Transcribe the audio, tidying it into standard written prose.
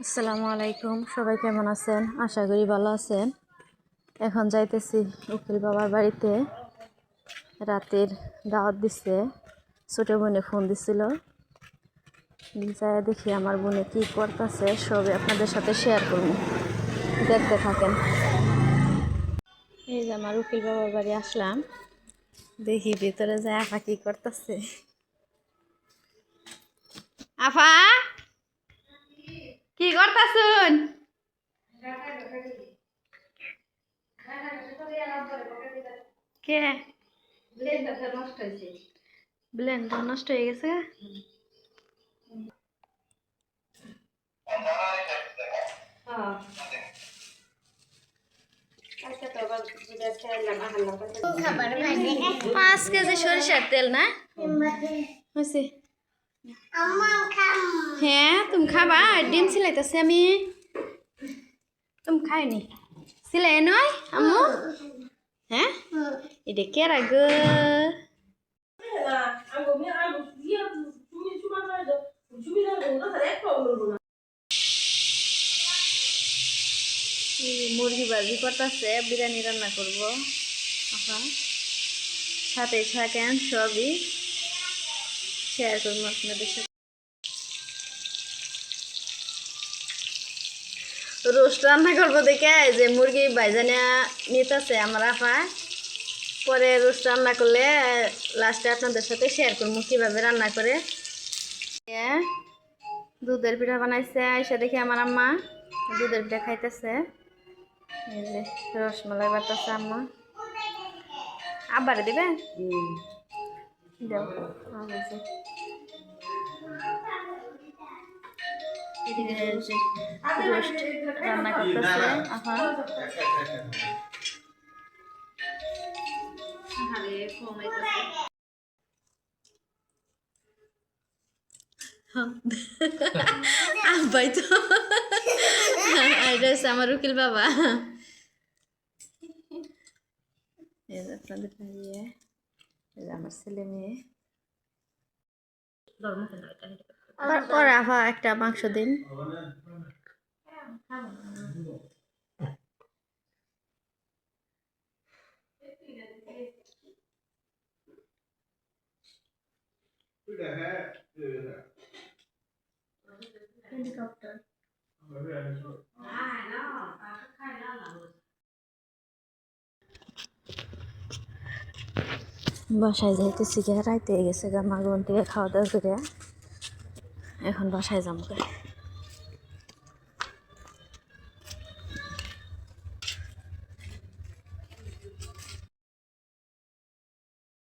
আসসালামু আলাইকুম, সবাই কেমন আছেন? আশা করি ভালো আছেন। এখন যাইতেছি উকিল বাবার বাড়িতে। রাতের দাওয়াত দিচ্ছে, ছোটো বোনে ফোন দিছিল। যাই দেখি আমার বোনে কী করতেছে, সবই আপনাদের সাথে শেয়ার করব, দেখতে থাকেন। এই যে আমার উকিল বাবার বাড়ি আসলাম, দেখি ভিতরে যায় আপা কী করতেছে। আপা কি করতেছুন? কে ব্লেন্ডার নষ্ট হয়ে গেছে? পাঁচ কেজি সরিষার তেল না হয়েছে? হ্যাঁ, তুমি খাবা? ডিম সিলাইতেছে আমি। তুমি খাইনি সিলাই নয় আম্মু? হ্যাঁ, এটা কে রাগ? মুরগি ভাজি করতেছে, বিরিয়ানি রান্না করব। সাথে থাকেন, সবই শেয়ার করবো আপনাদের সাথে। রোস্ট রান্না করবো দেখে যে মুরগি ভাইজানিয়া নিতেছে আমার আপা। পরে রোস্ট রান্না করলে লাস্টে আপনাদের সাথে শেয়ার করবো কীভাবে রান্না করে। দুধের পিঠা বানাইছে, এসে দেখি আমার আম্মা দুধের পিঠা খাইতেছে। এই যে রসমালাই বাটাছে আম্মা। আব্বারে দিবে? রোস্ট রান্না করতেছে এখন। আব্বাই তো এটা হচ্ছে আমার উকিল বাবা। আপনাদের আমার ছেলে মেয়ে। ওরা আভা একটা মাংস দিন। বাসায় যাইতেছি, রাইতে গেছে গা, মা বোন থেকে খাওয়া দাওয়া করে এখন বাসায় যাবো।